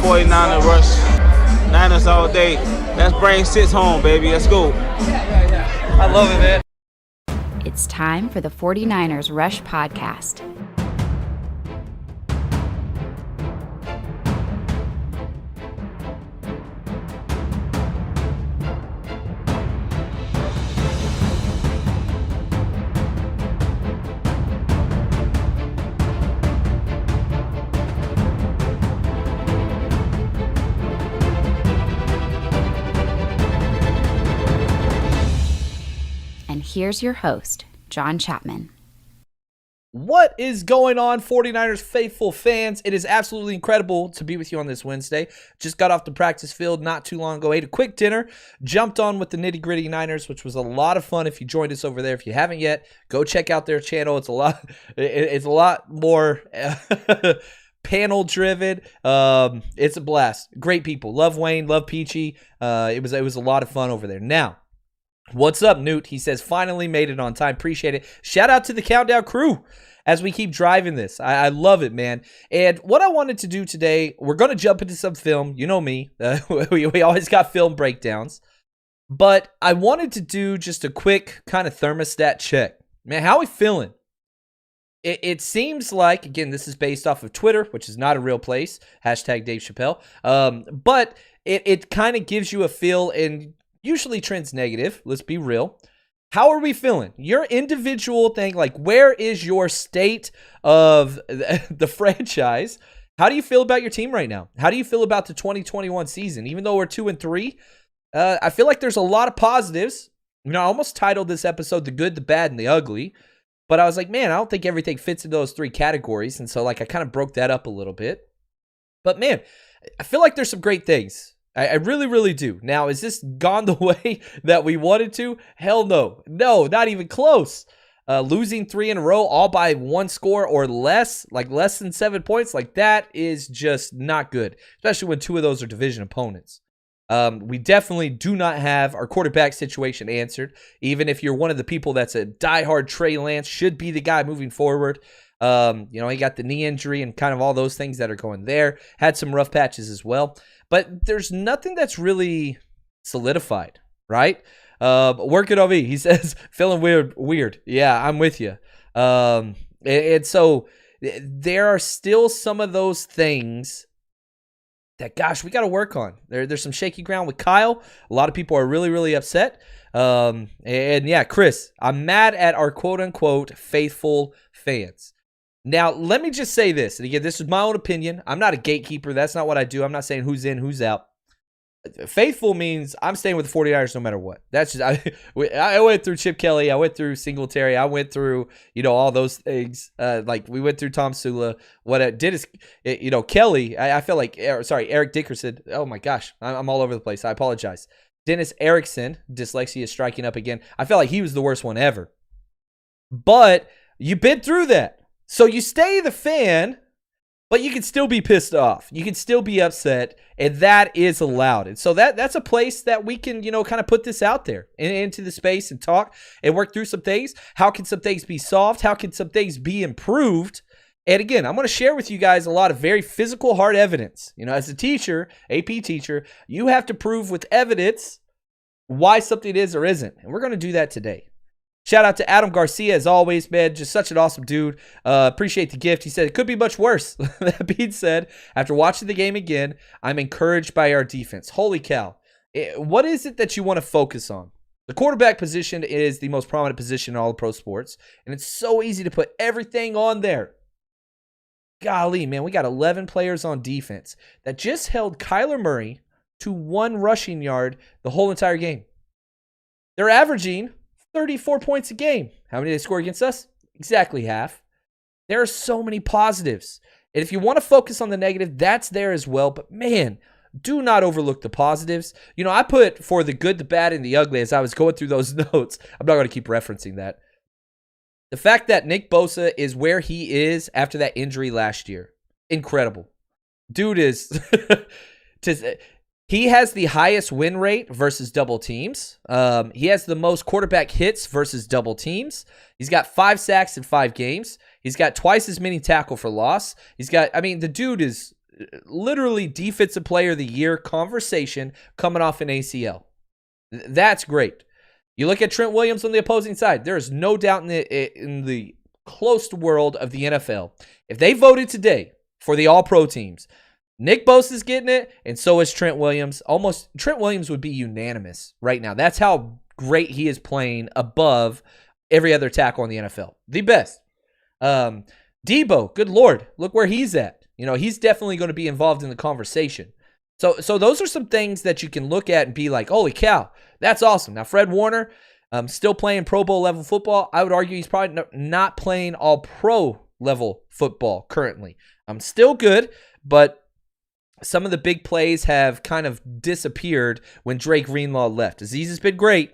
49er rush. Niners all day. Let's bring 6 home, baby. Let's go. I love it, man. It's time for the 49ers Rush Podcast. And here's your host, John Chapman. What is going on, 49ers faithful fans? It is absolutely incredible to be with you on this Wednesday. Just got off the practice field not too long ago. Ate a quick dinner, jumped on with the Nitty Gritty Niners, which was a lot of fun. If you joined us over there, if you haven't yet, go check out their channel. It's a lot more panel driven. It's a blast. Great people. Love Wayne. Love Peachy. It was a lot of fun over there. Now, what's up, Newt? He says, finally made it on time. Appreciate it. Shout out to the Countdown crew as we keep driving this. I love it, man. And what I wanted to do today, we're going to jump into some film. You know me. We always got film breakdowns. But I wanted to do just a quick kind of thermostat check. Man, how are we feeling? It seems like, again, this is based off of Twitter, which is not a real place. Hashtag Dave Chappelle. But it kind of gives you a feel, and usually trends negative. Let's be real. How are we feeling? Your individual thing, like where is your state of the franchise? How do you feel about your team right now? How do you feel about the 2021 season? Even though we're 2-3, I feel like there's a lot of positives. You know, I almost titled this episode The Good, the Bad, and the Ugly. But I was like, man, I don't think everything fits into those 3 categories. And so like I kind of broke that up a little bit. But man, I feel like there's some great things. I really, really do. Now, is this gone the way that we wanted to? Hell no. No, not even close. Losing 3 in a row all by 1 score or less, like less than 7 points, like that is just not good, especially when 2 of those are division opponents. We definitely do not have our quarterback situation answered. Even if you're one of the people that's a diehard Trey Lance, should be the guy moving forward. He got the knee injury and kind of all those things that are going there. Had some rough patches as well. But there's nothing that's really solidified, right? Working on me. He says, feeling weird. Yeah, I'm with you. And so there are still some of those things that, gosh, we got to work on. There's some shaky ground with Kyle. A lot of people are really, really upset. And yeah, Chris, I'm mad at our quote-unquote faithful fans. Now, let me just say this. And again, this is my own opinion. I'm not a gatekeeper. That's not what I do. I'm not saying who's in, who's out. Faithful means I'm staying with the 49ers no matter what. That's just, I went through Chip Kelly. I went through Singletary. I went through, all those things. Like we went through Tom Sula. What it did is, Kelly, I feel like, Eric Dickerson. Oh my gosh. I'm all over the place. I apologize. Dennis Erickson, dyslexia is striking up again. I felt like he was the worst one ever. But you've been through that. So you stay the fan, but you can still be pissed off. You can still be upset, and that is allowed. And so that's a place that we can, kind of put this out there into the space and talk and work through some things. How can some things be solved? How can some things be improved? And again, I'm going to share with you guys a lot of very physical, hard evidence. As a teacher, AP teacher, you have to prove with evidence why something is or isn't. And we're going to do that today. Shout out to Adam Garcia, as always, man. Just such an awesome dude. Appreciate the gift. He said, it could be much worse. That being said, after watching the game again, I'm encouraged by our defense. Holy cow. What is it that you want to focus on? The quarterback position is the most prominent position in all of pro sports, and it's so easy to put everything on there. Golly, man, we got 11 players on defense that just held Kyler Murray to 1 rushing yard the whole entire game. They're averaging 34 points a game. How many did they score against us? Exactly half. There are so many positives. And if you want to focus on the negative, that's there as well. But man, do not overlook the positives. I put for the good, the bad, and the ugly as I was going through those notes. I'm not going to keep referencing that. The fact that Nick Bosa is where he is after that injury last year. Incredible. Dude is... He has the highest win rate versus double teams. He has the most quarterback hits versus double teams. He's got 5 sacks in 5 games. He's got twice as many tackle for loss. The dude is literally defensive player of the year conversation coming off an ACL. That's great. You look at Trent Williams on the opposing side. There is no doubt in the close world of the NFL. If they voted today for the All-Pro teams, Nick Bosa's getting it, and so is Trent Williams. Trent Williams would be unanimous right now. That's how great he is playing above every other tackle in the NFL. The best. Debo, good Lord, look where he's at. He's definitely going to be involved in the conversation. So those are some things that you can look at and be like, holy cow, that's awesome. Now, Fred Warner, still playing Pro Bowl level football. I would argue he's probably not playing all pro level football currently. Still good, but some of the big plays have kind of disappeared when Drake Greenlaw left. Azeez has been great,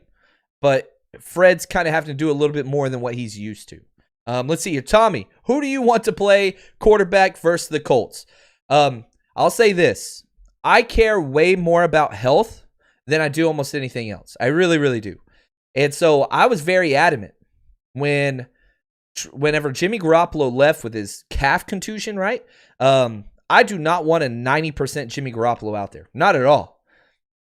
but Fred's kind of having to do a little bit more than what he's used to. Let's see here. Tommy, who do you want to play quarterback versus the Colts? I'll say this. I care way more about health than I do almost anything else. I really, really do. And so I was very adamant whenever Jimmy Garoppolo left with his calf contusion, right? I do not want a 90% Jimmy Garoppolo out there. Not at all.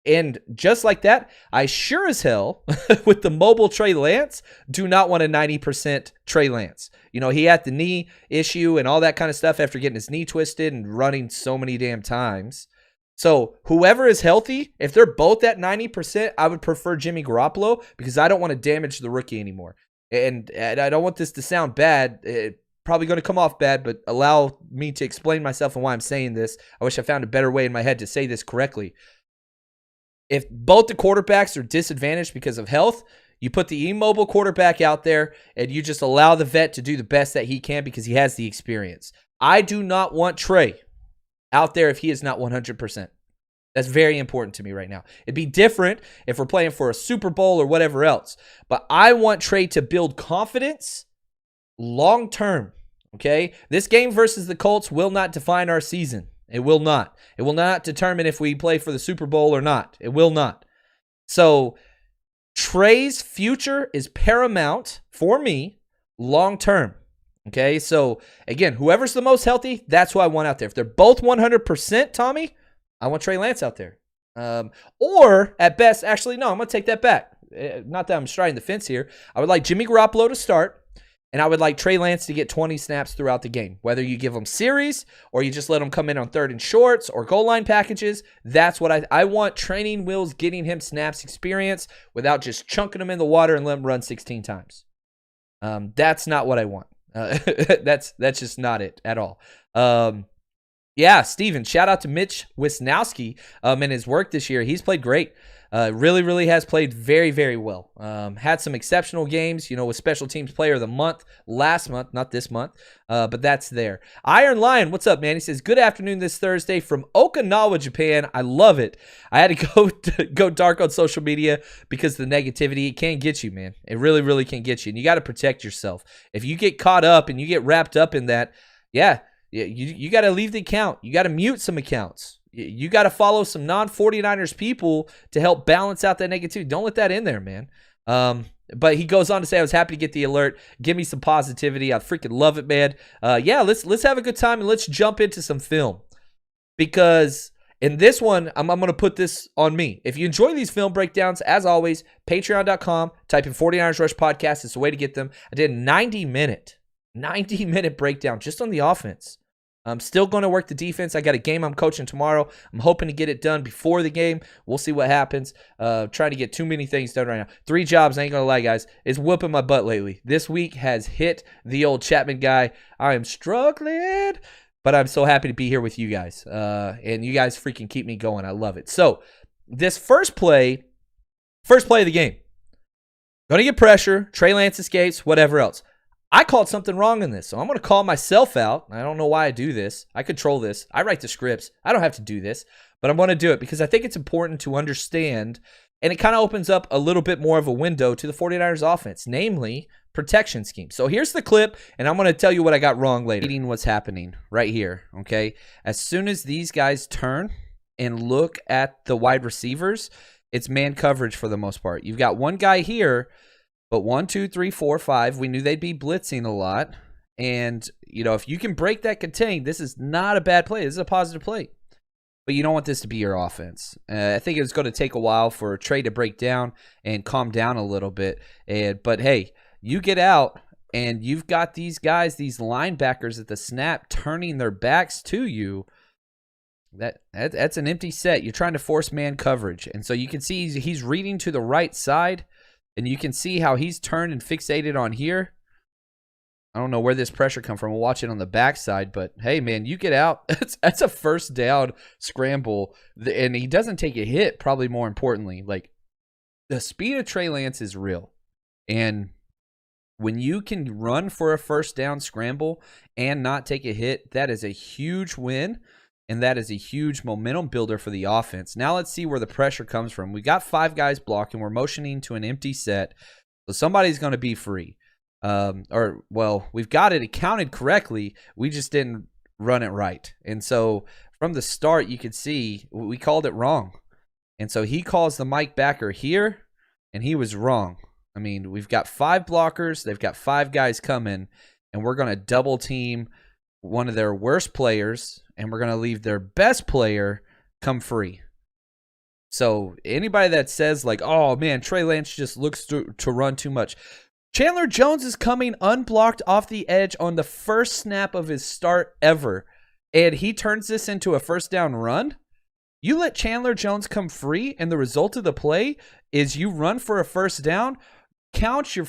And just like that, I sure as hell, with the mobile Trey Lance, do not want a 90% Trey Lance. He had the knee issue and all that kind of stuff after getting his knee twisted and running so many damn times. So whoever is healthy, if they're both at 90%, I would prefer Jimmy Garoppolo because I don't want to damage the rookie anymore. And I don't want this to sound bad. Probably going to come off bad, but allow me to explain myself and why I'm saying this. I wish I found a better way in my head to say this correctly. If both the quarterbacks are disadvantaged because of health, you put the immobile quarterback out there and you just allow the vet to do the best that he can because he has the experience. I do not want Trey out there if he is not 100%. That's very important to me right now. It'd be different if we're playing for a Super Bowl or whatever else. But I want Trey to build confidence long term. Okay? This game versus the Colts will not define our season. It will not. It will not determine if we play for the Super Bowl or not. It will not. So Trey's future is paramount for me long term. Okay, so again, whoever's the most healthy, that's who I want out there. If they're both 100%, Tommy, I want Trey Lance out there. Or at best, actually, no, I'm going to take that back. Not that I'm striding the fence here. I would like Jimmy Garoppolo to start, and I would like Trey Lance to get 20 snaps throughout the game. Whether you give him series or you just let him come in on third and shorts or goal line packages, that's what I want. Training wheels getting him snaps experience without just chunking him in the water and let him run 16 times. That's not what I want. That's just not it at all. Yeah, Steven, shout out to Mitch Wisnowski in his work this year. He's played great. Really, really has played very, very well. Had some exceptional games, with Special Teams Player of the Month last month, not this month, but that's there. Iron Lion, what's up, man? He says, good afternoon this Thursday from Okinawa, Japan. I love it. I had to go dark on social media because the negativity, it can get you, man. It really, really can get you, and you got to protect yourself. If you get caught up and you get wrapped up in that, you got to leave the account. You got to mute some accounts. You got to follow some non-49ers people to help balance out that negativity. Don't let that in there, man. But he goes on to say, I was happy to get the alert. Give me some positivity. I freaking love it, man. Let's have a good time and let's jump into some film. Because in this one, I'm going to put this on me. If you enjoy these film breakdowns, as always, patreon.com, type in 49ers Rush Podcast. It's the way to get them. I did a 90-minute breakdown just on the offense. I'm still going to work the defense. I got a game I'm coaching tomorrow. I'm hoping to get it done before the game. We'll see what happens. Trying to get too many things done right now. 3 jobs, I ain't going to lie, guys. It's whooping my butt lately. This week has hit the old Chapman guy. I am struggling, but I'm so happy to be here with you guys. And you guys freaking keep me going. I love it. So this first play of the game. Going to get pressure. Trey Lance escapes, whatever else. I called something wrong in this, so I'm going to call myself out. I don't know why I do this. I control this. I write the scripts. I don't have to do this, but I'm going to do it because I think it's important to understand, and it kind of opens up a little bit more of a window to the 49ers offense, namely protection scheme. So here's the clip, and I'm going to tell you what I got wrong later. What's happening right here, okay? As soon as these guys turn and look at the wide receivers, it's man coverage for the most part. You've got one guy here, but 1, 2, 3, 4, 5, we knew they'd be blitzing a lot. And, if you can break that contain, this is not a bad play. This is a positive play. But you don't want this to be your offense. I think it's going to take a while for Trey to break down and calm down a little bit. But, hey, you get out, and you've got these guys, these linebackers at the snap turning their backs to you. That's an empty set. You're trying to force man coverage. And so you can see he's reading to the right side, and you can see how he's turned and fixated on here. I don't know where this pressure come from. We'll watch it on the backside, but hey, man, you get out. That's a first down scramble, and he doesn't take a hit, probably more importantly. Like, the speed of Trey Lance is real, and when you can run for a first down scramble and not take a hit, that is a huge win, and that is a huge momentum builder for the offense. Now let's see where the pressure comes from. We got 5 guys blocking. We're motioning to an empty set, so somebody's going to be free. We've got it accounted correctly. We just didn't run it right. And so from the start, you could see we called it wrong. And so he calls the Mike backer here, and he was wrong. I mean, we've got 5 blockers. They've got 5 guys coming, and we're going to double team one of their worst players, and we're going to leave their best player come free. So anybody that says like, oh, man, Trey Lance just looks to run too much. Chandler Jones is coming unblocked off the edge on the first snap of his start ever, and he turns this into a first down run. You let Chandler Jones come free, and the result of the play is you run for a first down. Count your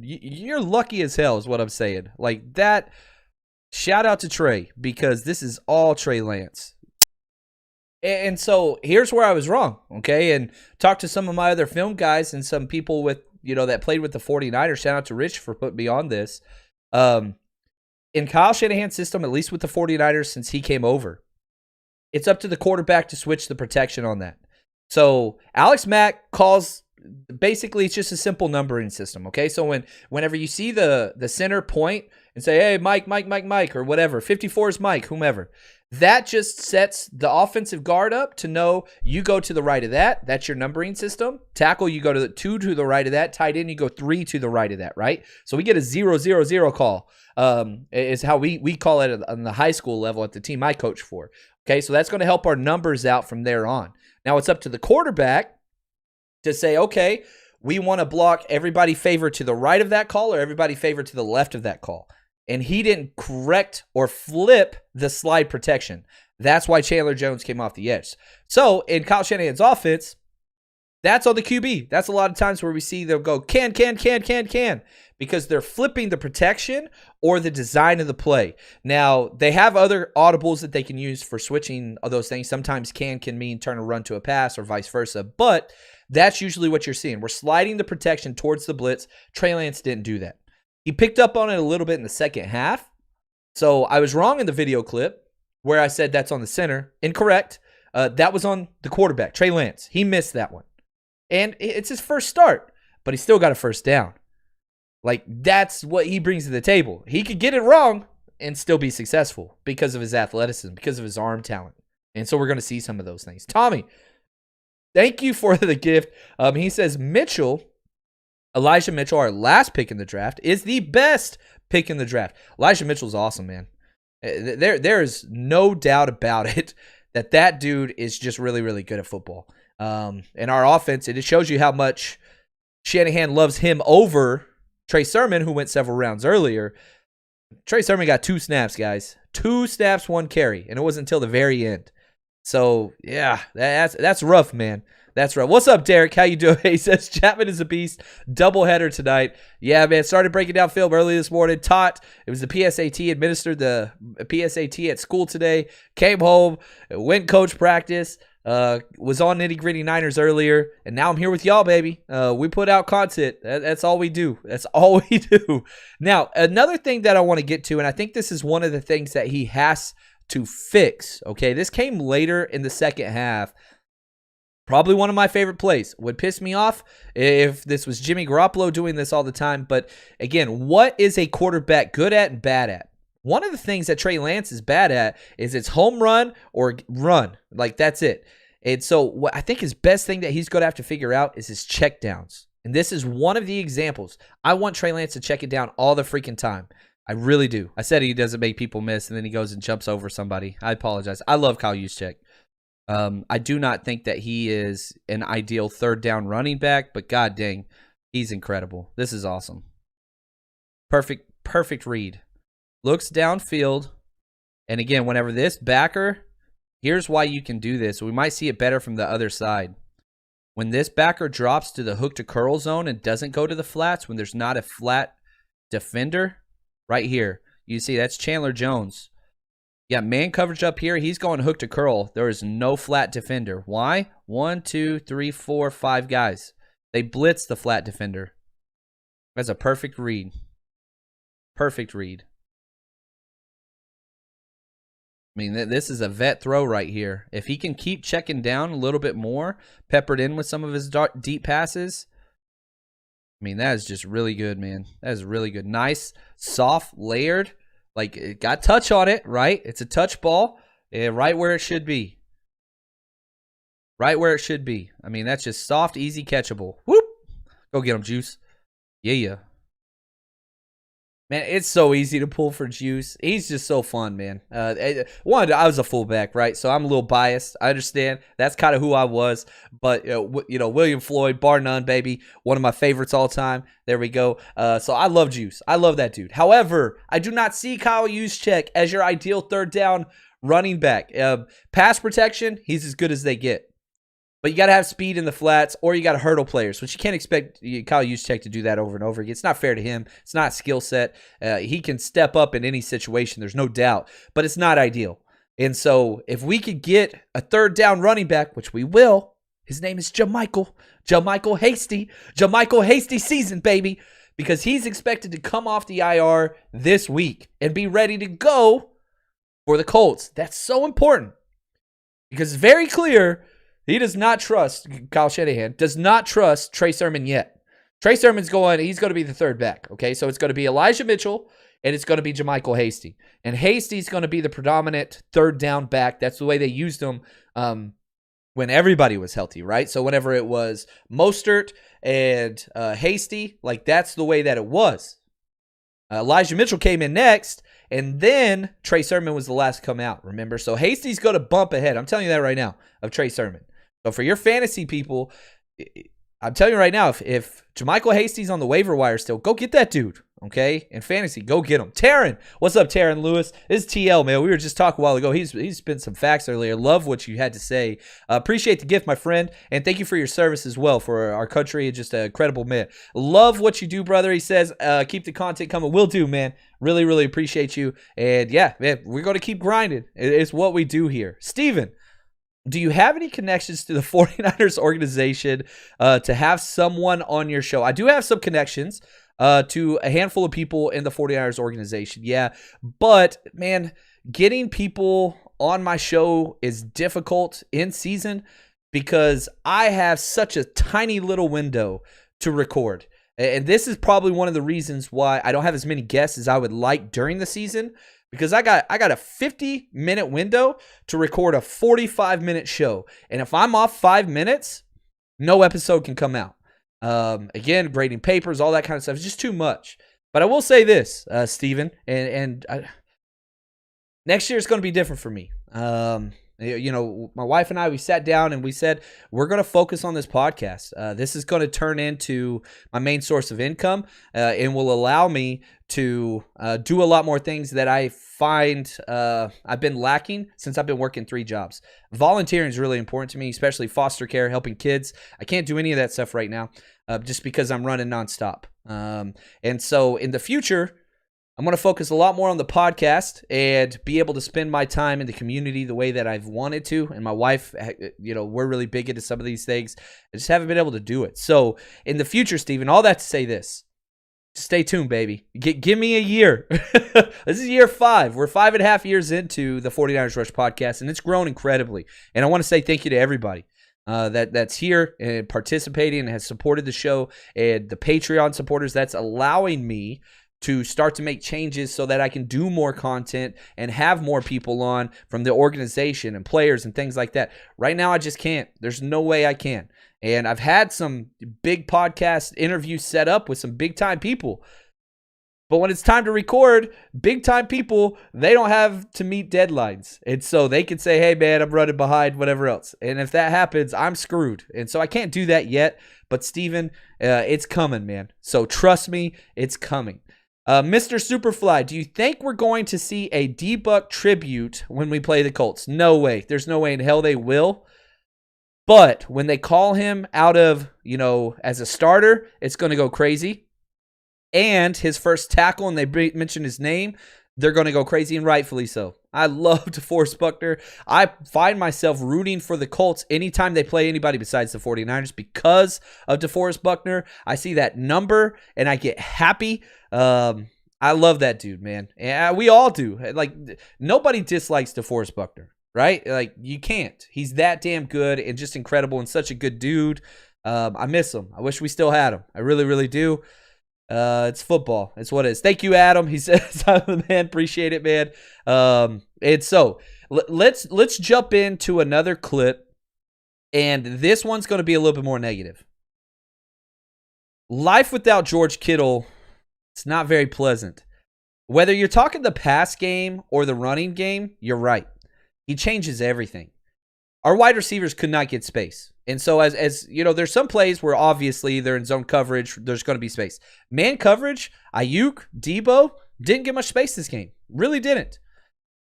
you're lucky as hell is what I'm saying. Like that, shout out to Trey, because this is all Trey Lance. And so here's where I was wrong, okay? And talked to some of my other film guys and some people with, that played with the 49ers. Shout out to Rich for putting me on this. In Kyle Shanahan's system, at least with the 49ers since he came over, it's up to the quarterback to switch the protection on that. So Alex Mack calls, basically it's just a simple numbering system, okay? So whenever you see the center point and say, hey, Mike, or whatever, 54 is Mike, whomever, that just sets the offensive guard up to know you go to the right of that. That's your numbering system. Tackle, you go to the 2 to the right of that. Tight end, you go 3 to the right of that, right? So we get a 0-0-0 call, is how we call it on the high school level at the team I coach for. Okay, so that's going to help our numbers out from there on. Now it's up to the quarterback to say, okay, we want to block everybody favored to the right of that call or everybody favored to the left of that call. And he didn't correct or flip the slide protection. That's why Chandler Jones came off the edge. So in Kyle Shanahan's offense, that's on the QB. That's a lot of times where we see them go can, because they're flipping the protection or the design of the play. Now, they have other audibles that they can use for switching those things. Sometimes can mean turn a run to a pass or vice versa, but that's usually what you're seeing. We're sliding the protection towards the blitz. Trey Lance didn't do that. He picked up on it a little bit in the second half. So I was wrong in the video clip where I said that's on the center. Incorrect. That was on the quarterback, Trey Lance. He missed that one. And it's his first start, but he still got a first down. Like, that's what he brings to the table. He could get it wrong and still be successful because of his athleticism, because of his arm talent. And so we're going to see some of those things. Tommy, thank you for the gift. He says Elijah Mitchell, our last pick in the draft, is the best pick in the draft. Elijah Mitchell's awesome, man. There is no doubt about it that dude is just really, really good at football. And our offense, it shows you how much Shanahan loves him over Trey Sermon, who went several rounds earlier. Trey Sermon got 2 snaps, guys. 2 snaps, 1 carry, and it wasn't until the very end. So, yeah, that's rough, man. That's right. What's up, Derek? How you doing? He says Chapman is a beast. Doubleheader tonight. Yeah, man. Started breaking down film early this morning. Taught. It was the PSAT. Administered the PSAT at school today. Came home. Went coach practice. Was on Nitty Gritty Niners earlier. And now I'm here with y'all, baby. We put out content. That's all we do. That's all we do. Now, another thing that I want to get to, and I think this is one of the things that he has to fix. Okay, this came later in the second half. Probably one of my favorite plays. Would piss me off if this was Jimmy Garoppolo doing this all the time. But again, what is a quarterback good at and bad at? One of the things that Trey Lance is bad at is it's home run or run. Like, that's it. And so what I think his best thing that he's going to have to figure out is his check downs. And this is one of the examples. I want Trey Lance to check it down all the freaking time. I really do. I said he doesn't make people miss, and then he goes and jumps over somebody. I apologize. I love Kyle Juszczyk. I do not think that he is an ideal third down running back, but god dang, he's incredible. This is awesome. Perfect read. Looks downfield. And again, whenever this backer, here's why you can do this. We might see it better from the other side. When this backer drops to the hook to curl zone and doesn't go to the flats, when there's not a flat defender, right here, you see that's Chandler Jones. Yeah, man coverage up here. He's going hook to curl. There is no flat defender. Why? 1, 2, 3, 4, 5 guys. They blitz the flat defender. That's a perfect read. Perfect read. I mean, this is a vet throw right here. If he can keep checking down a little bit more, peppered in with some of his deep passes, I mean, that is just really good, man. That is really good. Nice, soft, layered. Like, it got touch on it, right? It's a touch ball, right where it should be. Right where it should be. I mean, that's just soft, easy, catchable. Whoop! Go get him, Juice. Yeah. Man, it's so easy to pull for Juice. He's just so fun, man. I was a fullback, right? So I'm a little biased. I understand. That's kind of who I was. But, William Floyd, bar none, baby. One of my favorites all time. There we go. So I love Juice. I love that dude. However, I do not see Kyle Juszczyk as your ideal third down running back. Pass protection, he's as good as they get. But you got to have speed in the flats, or you got to hurdle players, which you can't expect Kyle Juszczyk to do that over and over again. It's not fair to him. It's not skill set. He can step up in any situation. There's no doubt. But it's not ideal. And so if we could get a third down running back, which we will, his name is JaMycal Hasty. JaMycal Hasty season, baby. Because he's expected to come off the IR this week and be ready to go for the Colts. That's so important. Because it's very clear he does not trust, Kyle Shanahan, does not trust Trey Sermon yet. Trey Sermon's he's going to be the third back, okay? So it's going to be Elijah Mitchell, and it's going to be JaMycal Hasty. And Hasty's going to be the predominant third down back. That's the way they used him when everybody was healthy, right? So whenever it was Mostert and Hasty, like that's the way that it was. Elijah Mitchell came in next, and then Trey Sermon was the last to come out, remember? So Hasty's going to bump ahead. I'm telling you that right now, of Trey Sermon. So for your fantasy people, I'm telling you right now, if JaMycal Hasty's on the waiver wire still, go get that dude, okay? In fantasy, go get him. Taryn, what's up, Taryn Lewis? This is TL, man. We were just talking a while ago. He's spent some facts earlier. Love what you had to say. Appreciate the gift, my friend, and thank you for your service as well for our country. Just a credible man. Love what you do, brother. He says, keep the content coming. Will do, man. Really, really appreciate you. And yeah, man, we're going to keep grinding. It's what we do here. Steven, do you have any connections to the 49ers organization to have someone on your show? I do have some connections to a handful of people in the 49ers organization, yeah. But, man, getting people on my show is difficult in season because I have such a tiny little window to record. And this is probably one of the reasons why I don't have as many guests as I would like during the season. Because I got a 50-minute window to record a 45-minute show. And if I'm off 5 minutes, no episode can come out. Again, grading papers, all that kind of stuff. It's just too much. But I will say this, Steven, and next year is going to be different for me. My wife and I, we sat down and we said, we're going to focus on this podcast. This is going to turn into my main source of income and will allow me to do a lot more things that I find I've been lacking since I've been working 3 jobs. Volunteering is really important to me, especially foster care, helping kids. I can't do any of that stuff right now just because I'm running nonstop. And so in the future, I'm going to focus a lot more on the podcast and be able to spend my time in the community the way that I've wanted to. And my wife, we're really big into some of these things. I just haven't been able to do it. So in the future, Steven, all that to say this. Stay tuned, baby. Give me a year. This is year 5. We're 5.5 years into the 49ers Rush podcast, and it's grown incredibly. And I want to say thank you to everybody that's here and participating and has supported the show, and the Patreon supporters that's allowing me to start to make changes so that I can do more content and have more people on from the organization and players and things like that. Right now, I just can't. There's no way I can. And I've had some big podcast interviews set up with some big-time people. But when it's time to record, big time people, they don't have to meet deadlines. And so they can say, hey, man, I'm running behind, whatever else. And if that happens, I'm screwed. And so I can't do that yet. But Steven, it's coming, man. So trust me, it's coming. Mr. Superfly, do you think we're going to see a D-Buck tribute when we play the Colts? No way. There's no way in hell they will. But when they call him out of, as a starter, it's going to go crazy. And his first tackle, and they mention his name, they're going to go crazy, and rightfully so. I love Deforest Buckner. I find myself rooting for the Colts anytime they play anybody besides the 49ers because of Deforest Buckner. I see that number, and I get happy. I love that dude, man. And we all do. Like, nobody dislikes Deforest Buckner, right? Like, you can't. He's that damn good and just incredible and such a good dude. I miss him. I wish we still had him. I really, really do. It's football. It's what it is. Thank you, Adam. He says, man, appreciate it, man. And so let's jump into another clip, and this one's going to be a little bit more negative. Life without George Kittle, it's not very pleasant. Whether you're talking the pass game or the running game, you're right. He changes everything. Our wide receivers could not get space. And so as there's some plays where obviously they're in zone coverage, there's going to be space. Man coverage, Aiyuk, Debo, didn't get much space this game. Really didn't.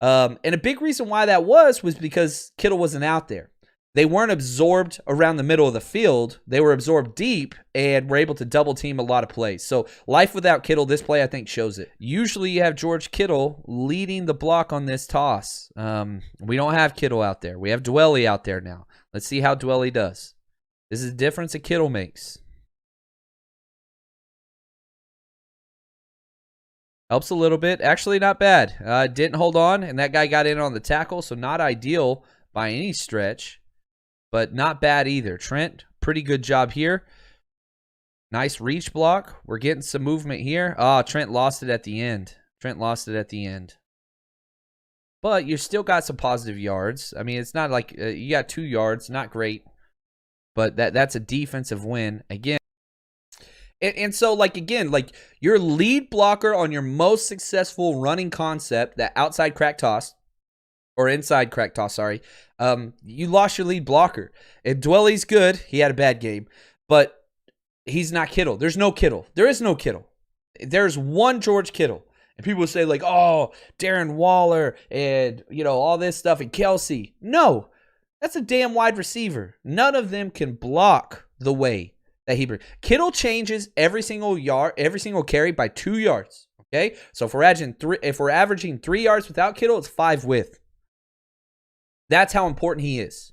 And a big reason why that was because Kittle wasn't out there. They weren't absorbed around the middle of the field. They were absorbed deep and were able to double team a lot of plays. So life without Kittle, this play I think shows it. Usually you have George Kittle leading the block on this toss. We don't have Kittle out there. We have Dwelly out there now. Let's see how Dwelly does. This is the difference that Kittle makes. Helps a little bit. Actually, not bad. Didn't hold on, and that guy got in on the tackle, so not ideal by any stretch, but not bad either. Trent, pretty good job here. Nice reach block. We're getting some movement here. Trent lost it at the end. But you still got some positive yards. I mean, it's not like you got 2 yards. Not great. But that's a defensive win. Again. And so, again, your lead blocker on your most successful running concept, that outside crack toss, or inside crack toss, sorry, you lost your lead blocker. And Dwelly's good. He had a bad game. But he's not Kittle. There's no Kittle. There is no Kittle. There's one George Kittle. And people say, Darren Waller and, all this stuff, and Kelsey. No, that's a damn wide receiver. None of them can block the way that he brings. Kittle changes every single carry by 2 yards. Okay? So if we're averaging 3 yards without Kittle, it's 5 with. That's how important he is.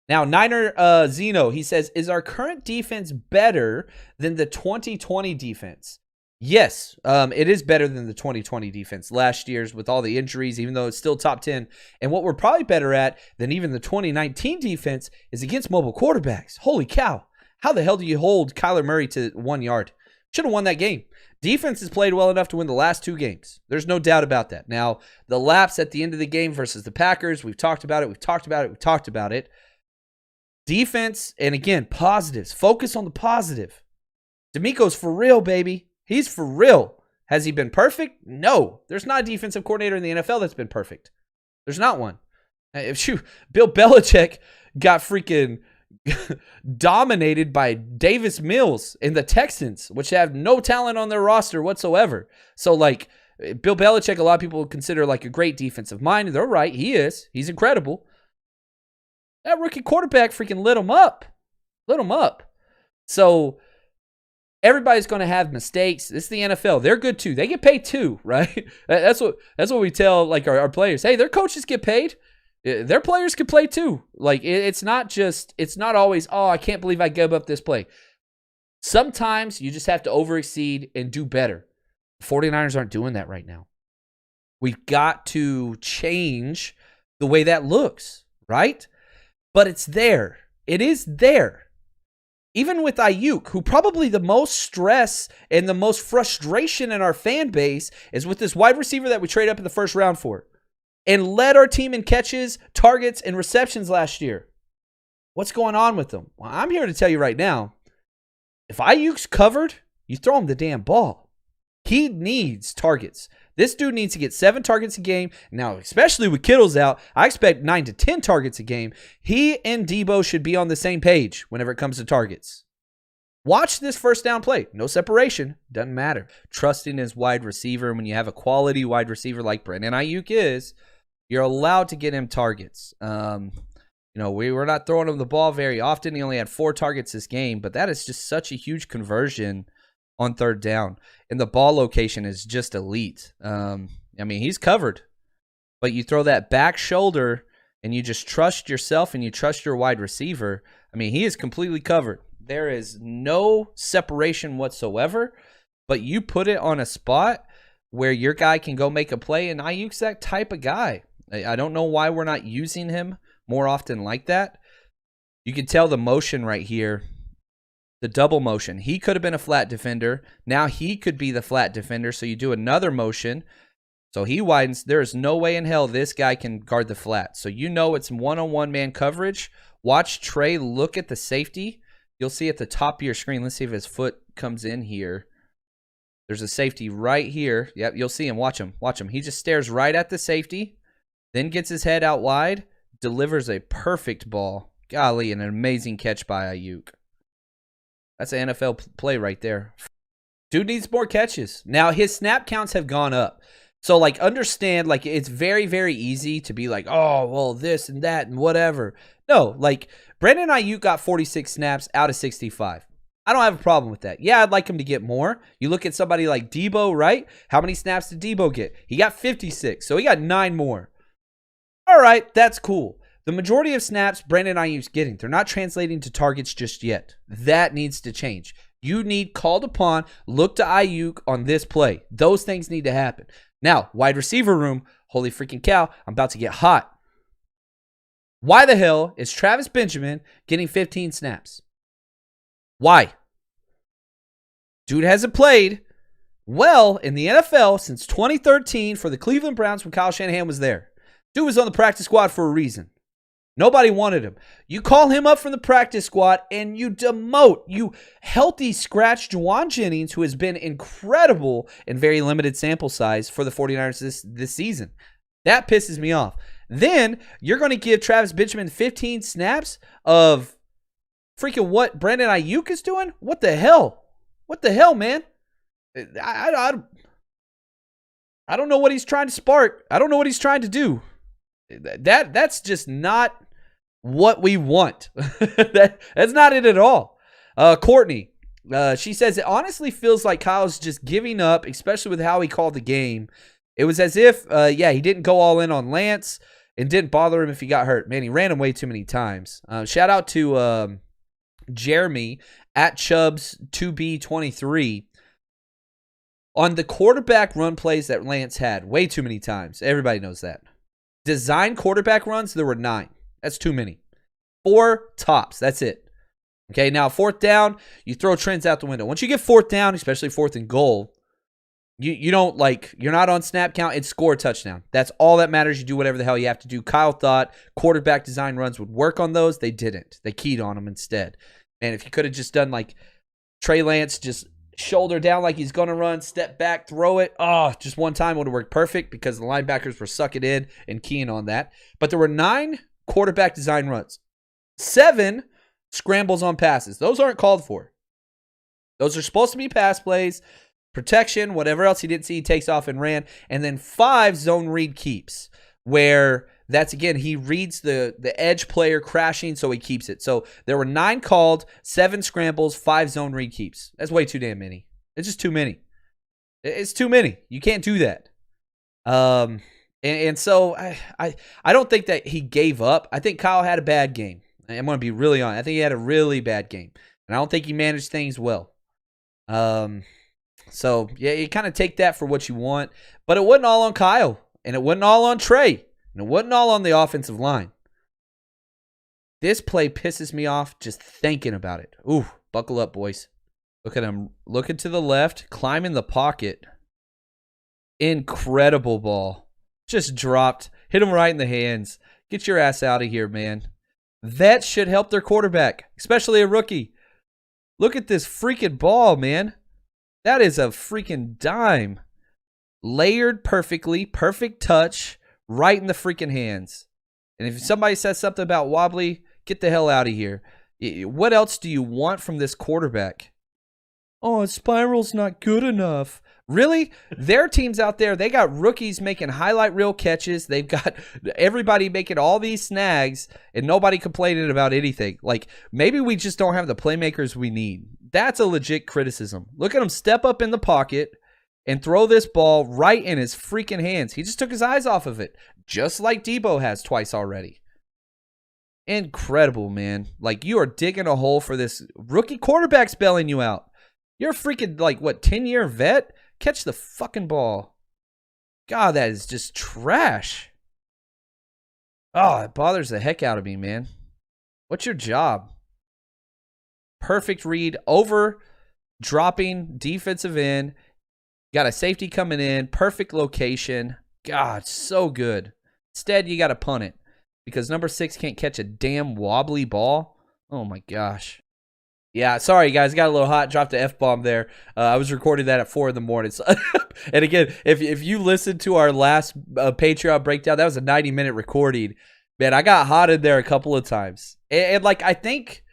Now, Niner Zeno, he says, is our current defense better than the 2020 defense? Yes, it is better than the 2020 defense. Last year's with all the injuries, even though it's still top 10. And what we're probably better at than even the 2019 defense is against mobile quarterbacks. Holy cow. How the hell do you hold Kyler Murray to 1 yard? Should have won that game. Defense has played well enough to win the last 2 games. There's no doubt about that. Now, the lapse at the end of the game versus the Packers, we've talked about it. Defense, and again, positives. Focus on the positive. D'Amico's for real, baby. He's for real. Has he been perfect? No. There's not a defensive coordinator in the NFL that's been perfect. There's not one. Bill Belichick got freaking dominated by Davis Mills and the Texans, which have no talent on their roster whatsoever. So, Bill Belichick, a lot of people consider a great defensive mind. They're right. He is. He's incredible. That rookie quarterback freaking lit him up. So, everybody's going to have mistakes. This is the NFL. They're good too. They get paid too, right? That's what we tell our players. Hey, their coaches get paid. Their players can play too. It's not always, I can't believe I gave up this play. Sometimes you just have to overexceed and do better. The 49ers aren't doing that right now. We've got to change the way that looks, right? But it's there. It is there. Even with Aiyuk, who probably the most stress and the most frustration in our fan base is with this wide receiver that we trade up in the first round for and led our team in catches, targets, and receptions last year. What's going on with them? Well, I'm here to tell you right now, if Aiyuk's covered, you throw him the damn ball. He needs targets. This dude needs to get 7 targets a game. Now, especially with Kittle's out, I expect 9 to 10 targets a game. He and Debo should be on the same page whenever it comes to targets. Watch this first down play. No separation. Doesn't matter. Trusting his wide receiver. When you have a quality wide receiver like Brandon Aiyuk is, you're allowed to get him targets. We were not throwing him the ball very often. He only had 4 targets this game, but that is just such a huge conversion on third down. And the ball location is just elite. He's covered. But you throw that back shoulder and you just trust yourself and you trust your wide receiver. He is completely covered. There is no separation whatsoever, but you put it on a spot where your guy can go make a play, and Aiyuk's that type of guy. I don't know why we're not using him more often like that. You can tell the motion right here, the double motion. He could have been a flat defender. Now he could be the flat defender, so you do another motion. So he widens. There is no way in hell this guy can guard the flat. So it's one-on-one man coverage. Watch Trey look at the safety. You'll see at the top of your screen. Let's see if his foot comes in here. There's a safety right here. Yep, you'll see him. Watch him. Watch him. He just stares right at the safety, then gets his head out wide, delivers a perfect ball. Golly, an amazing catch by Aiyuk. That's an NFL play right there. Dude needs more catches. Now, his snap counts have gone up. So, understand, it's very, very easy to be like, oh, well, this and that and whatever. No, Brandon Aiyuk got 46 snaps out of 65. I don't have a problem with that. Yeah, I'd like him to get more. You look at somebody like Debo, right? How many snaps did Debo get? He got 56, so he got 9 more. All right, that's cool. The majority of snaps Brandon Aiyuk's getting, they're not translating to targets just yet. That needs to change. You need called upon, look to Aiyuk on this play. Those things need to happen. Now, wide receiver room, holy freaking cow, I'm about to get hot. Why the hell is Travis Benjamin getting 15 snaps? Why? Dude hasn't played well in the NFL since 2013 for the Cleveland Browns when Kyle Shanahan was there. Dude was on the practice squad for a reason. Nobody wanted him. You call him up from the practice squad and you demote. You healthy scratch Juwan Jennings, who has been incredible in very limited sample size for the 49ers this season. That pisses me off. Then you're going to give Travis Benjamin 15 snaps of freaking what Brandon Aiyuk is doing? What the hell? What the hell, man? I don't know what he's trying to spark. I don't know what he's trying to do. That's just not what we want. That's not it at all. Courtney, she says, it honestly feels like Kyle's just giving up, especially with how he called the game. It was as if, he didn't go all in on Lance and didn't bother him if he got hurt. Man, he ran him way too many times. Shout out to Jeremy at Chubbs2B23. On the quarterback run plays that Lance had, way too many times. Everybody knows that. Design quarterback runs, there were 9. That's too many. 4 tops. That's it. Okay, now 4th down, you throw trends out the window. Once you get 4th down, especially 4th and goal, you don't you're not on snap count and score a touchdown. That's all that matters. You do whatever the hell you have to do. Kyle thought quarterback design runs would work on those. They didn't. They keyed on them instead. And if you could have just done Trey Lance, just shoulder down like he's going to run, step back, throw it. Oh, just one time would have worked perfect because the linebackers were sucking in and keying on that. But there were 9 quarterback design runs. 7 scrambles on passes. Those aren't called for. Those are supposed to be pass plays, protection, whatever else he didn't see, he takes off and ran. And then 5 zone read keeps, where that's, again, he reads the edge player crashing, so he keeps it. So there were 9 called, 7 scrambles, 5 zone read keeps. That's way too damn many. It's just too many. It's too many. You can't do that. And so I don't think that he gave up. I think Kyle had a bad game. I'm going to be really honest. I think he had a really bad game. And I don't think he managed things well. So, yeah, you kind of take that for what you want. But it wasn't all on Kyle. And it wasn't all on Trey. And it wasn't all on the offensive line. This play pisses me off just thinking about it. Ooh, buckle up, boys. Look at him looking to the left, climbing the pocket. Incredible ball. Just dropped. Hit him right in the hands. Get your ass out of here, man. That should help their quarterback, especially a rookie. Look at this freaking ball, man. That is a freaking dime. Layered perfectly, perfect touch, right in the freaking hands. And if somebody says something about wobbly, get the hell out of here. What else do you want from this quarterback? Oh, spiral's not good enough. Really? There are teams out there, they got rookies making highlight reel catches. They've got everybody making all these snags and nobody complaining about anything. Like, maybe we just don't have the playmakers we need. That's a legit criticism. Look at him step up in the pocket and throw this ball right in his freaking hands. He just took his eyes off of it, just like Debo has twice already. Incredible, man. Like, you are digging a hole for this rookie quarterback bailing you out. You're a freaking, 10-year vet? Catch the fucking ball. God, that is just trash. Oh, it bothers the heck out of me, man. What's your job? Perfect read, over, dropping, defensive end. Got a safety coming in, perfect location. God, so good. Instead, you got to punt it because number 6 can't catch a damn wobbly ball. Oh, my gosh. Yeah, sorry, guys. Got a little hot. Dropped the F-bomb there. I was recording that at 4 in the morning. So and again, if you listen to our last Patreon breakdown, that was a 90-minute recording. Man, I got hot in there a couple of times. And I think,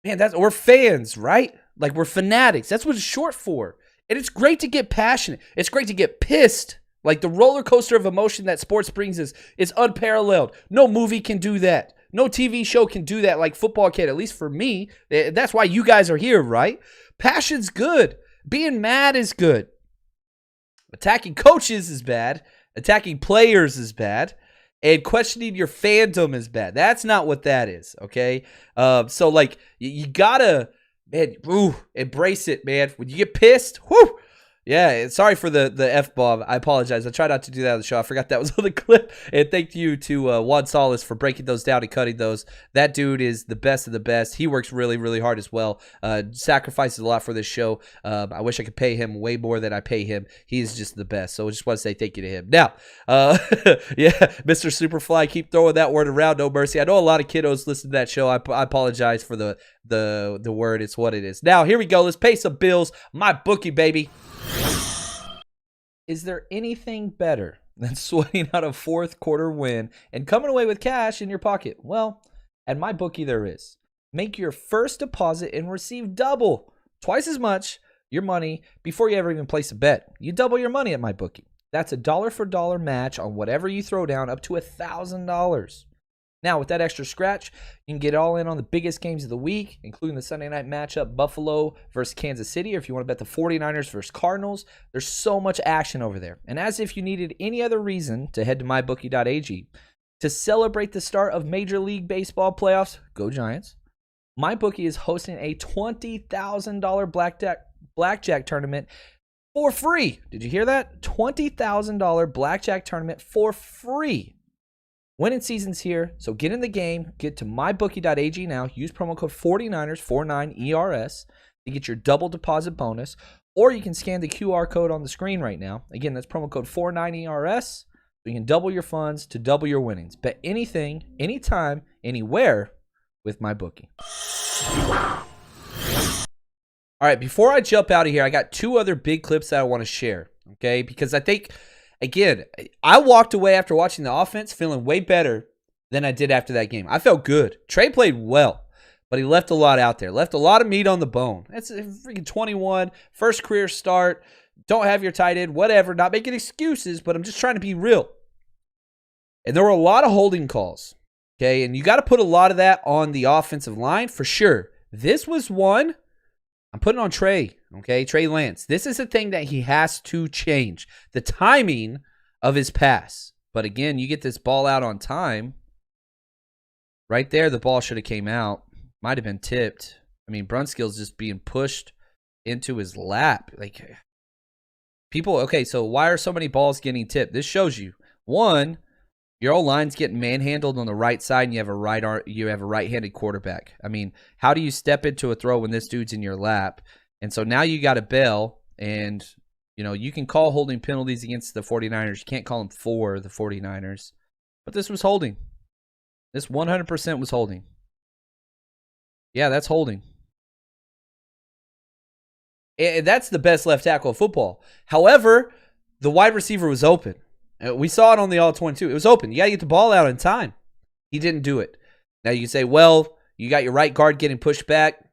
man, we're fans, right? Like, we're fanatics. That's what it's short for. And it's great to get passionate. It's great to get pissed. Like, the roller coaster of emotion that sports brings us is unparalleled. No movie can do that. No TV show can do that like football can, at least for me. That's why you guys are here, right? Passion's good. Being mad is good. Attacking coaches is bad. Attacking players is bad. And questioning your fandom is bad. That's not what that is, okay? So, you gotta, man, embrace it, man. When you get pissed, whoo! Yeah, sorry for the F-bomb. I apologize. I tried not to do that on the show. I forgot that was on the clip. And thank you to Juan Solis for breaking those down and cutting those. That dude is the best of the best. He works really, really hard as well. Sacrifices a lot for this show. I wish I could pay him way more than I pay him. He's just the best. So I just want to say thank you to him. Now, yeah, Mr. Superfly, keep throwing that word around. No mercy. I know a lot of kiddos listen to that show. I apologize for the word. It's what it is. Now, here we go. Let's pay some bills. My bookie, baby. Is there anything better than sweating out a fourth quarter win and coming away with cash in your pocket? Well, at MyBookie there is. Make your first deposit and receive double, twice as much, your money before you ever even place a bet. You double your money at MyBookie. That's a dollar-for-dollar match on whatever you throw down up to $1,000. Now, with that extra scratch, you can get all in on the biggest games of the week, including the Sunday night matchup, Buffalo versus Kansas City, or if you want to bet the 49ers versus Cardinals. There's so much action over there. And as if you needed any other reason to head to mybookie.ag to celebrate the start of Major League Baseball playoffs, go Giants, MyBookie is hosting a $20,000 blackjack tournament for free. Did you hear that? $20,000 blackjack tournament for free. Winning season's here, so get in the game. Get to mybookie.ag now. Use promo code 49ers, 49ERS, to get your double deposit bonus. Or you can scan the QR code on the screen right now. Again, that's promo code 49ERS. So you can double your funds to double your winnings. Bet anything, anytime, anywhere with MyBookie. All right, before I jump out of here, I got 2 other big clips that I want to share, okay? Because I think, again, I walked away after watching the offense feeling way better than I did after that game. I felt good. Trey played well, but he left a lot out there. Left a lot of meat on the bone. That's freaking 21, first career start. Don't have your tight end, whatever. Not making excuses, but I'm just trying to be real. And there were a lot of holding calls, okay? And you got to put a lot of that on the offensive line for sure. This was one. I'm putting on Trey, okay? Trey Lance. This is the thing that he has to change. The timing of his pass. But again, you get this ball out on time. Right there, the ball should have came out. Might have been tipped. I mean, Brunskill's just being pushed into his lap. Like, people, okay, so why are so many balls getting tipped? This shows you. One, your old line's getting manhandled on the right side, and you have a right-handed quarterback. I mean, how do you step into a throw when this dude's in your lap? And so now you got to bail, and you can call holding penalties against the 49ers. You can't call them for the 49ers. But this was holding. This 100% was holding. Yeah, that's holding. And that's the best left tackle of football. However, the wide receiver was open. We saw it on the All-22. It was open. You got to get the ball out in time. He didn't do it. Now you say, well, you got your right guard getting pushed back.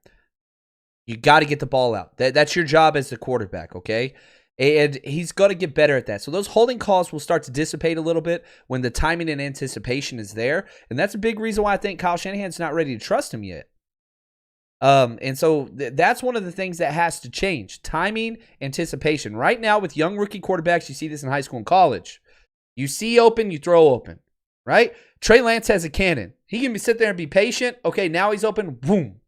You got to get the ball out. That's your job as the quarterback, okay? And he's got to get better at that. So those holding calls will start to dissipate a little bit when the timing and anticipation is there. And that's a big reason why I think Kyle Shanahan's not ready to trust him yet. And so that's one of the things that has to change. Timing, anticipation. Right now with young rookie quarterbacks, you see this in high school and college. You see open, you throw open, right? Trey Lance has a cannon. He can sit there and be patient. Okay, now he's open. Boom.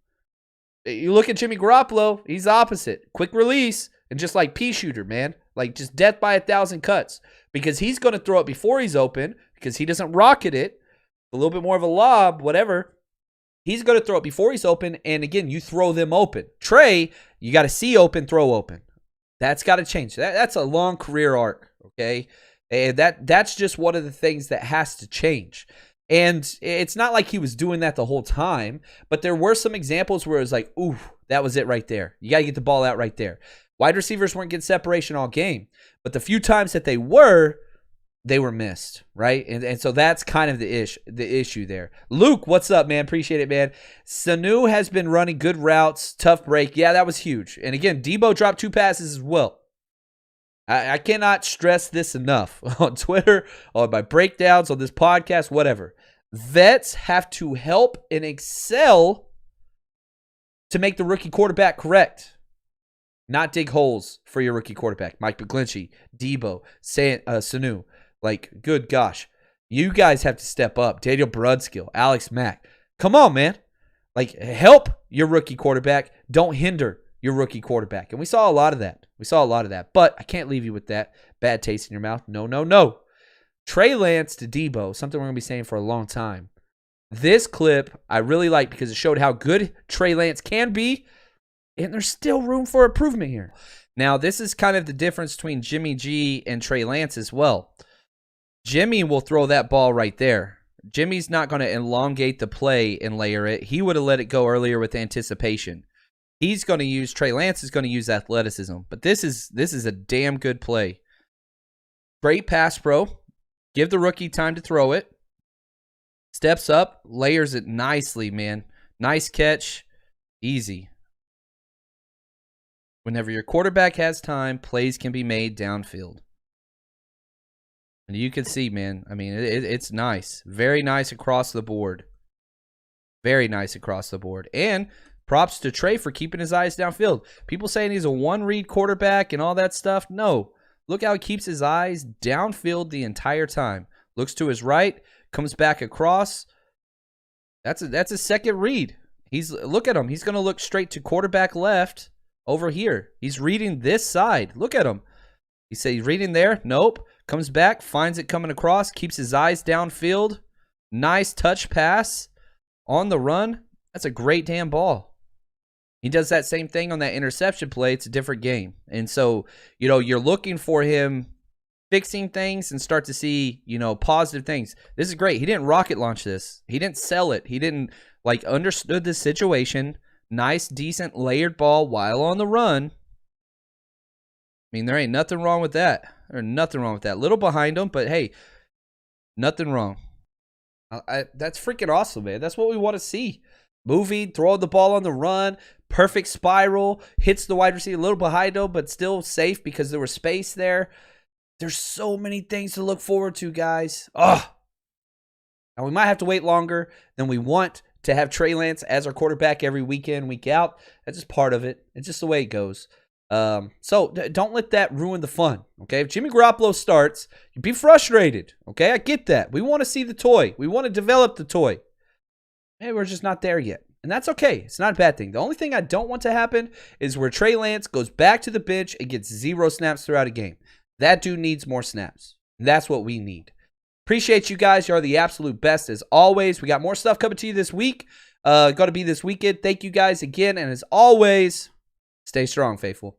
You look at Jimmy Garoppolo, he's opposite. Quick release and just like pea shooter, man. Like just death by 1,000 cuts. Because he's going to throw it before he's open because he doesn't rocket it. A little bit more of a lob, whatever. He's going to throw it before he's open, and again, you throw them open. Trey, you got to see open, throw open. That's got to change. That's a long career arc, okay? And that's just one of the things that has to change. And it's not like he was doing that the whole time, but there were some examples where it was like, ooh, that was it right there. You got to get the ball out right there. Wide receivers weren't getting separation all game, but the few times that they were missed, right? And so that's kind of the issue there. Luke, what's up, man? Appreciate it, man. Sanu has been running good routes, tough break. Yeah, that was huge. And again, Debo dropped 2 passes as well. I cannot stress this enough on Twitter, on my breakdowns, on this podcast, whatever. Vets have to help and excel to make the rookie quarterback correct. Not dig holes for your rookie quarterback. Mike McGlinchey, Debo, Sanu. Like, good gosh. You guys have to step up. Daniel Brunskill, Alex Mack. Come on, man. Like, help your rookie quarterback. Don't hinder your rookie quarterback. And we saw a lot of that. But I can't leave you with that bad taste in your mouth. No. Trey Lance to Debo, something we're going to be saying for a long time. This clip I really like because it showed how good Trey Lance can be, and there's still room for improvement here. Now, this is kind of the difference between Jimmy G and Trey Lance as well. Jimmy will throw that ball right there. Jimmy's not going to elongate the play and layer it. He would have let it go earlier with anticipation. Trey Lance is going to use athleticism. But this is a damn good play. Great pass pro. Give the rookie time to throw it. Steps up, layers it nicely, man. Nice catch. Easy. Whenever your quarterback has time, plays can be made downfield. And you can see, man, I mean, it's nice. Very nice across the board. And props to Trey for keeping his eyes downfield. People saying he's a one-read quarterback and all that stuff. No. Look how he keeps his eyes downfield the entire time. Looks to his right, comes back across. That's a second read. Look at him. He's going to look straight to quarterback left over here. He's reading this side. Look at him. He said he's reading there. Nope. Comes back, finds it coming across, keeps his eyes downfield. Nice touch pass on the run. That's a great damn ball. He does that same thing on that interception play. It's a different game. And so, you're looking for him fixing things and start to see, positive things. This is great. He didn't rocket launch this. He didn't sell it. He didn't, understood the situation. Nice, decent, layered ball while on the run. I mean, there ain't nothing wrong with that. There's nothing wrong with that. Little behind him, but hey, nothing wrong. That's freaking awesome, man. That's what we want to see. Moving, throwing the ball on the run, perfect spiral, hits the wide receiver a little behind him, but still safe because there was space there. There's so many things to look forward to, guys. And we might have to wait longer than we want to have Trey Lance as our quarterback every week in, week out. That's just part of it. It's just the way it goes. So don't let that ruin the fun, okay? If Jimmy Garoppolo starts, you'd be frustrated, okay? I get that. We want to see the toy. We want to develop the toy. Maybe we're just not there yet, and that's okay. It's not a bad thing. The only thing I don't want to happen is where Trey Lance goes back to the bench and gets 0 snaps throughout a game. That dude needs more snaps. That's what we need. Appreciate you guys. You are the absolute best as always. We got more stuff coming to you this week. Going to be this weekend. Thank you guys again, and as always, stay strong, faithful.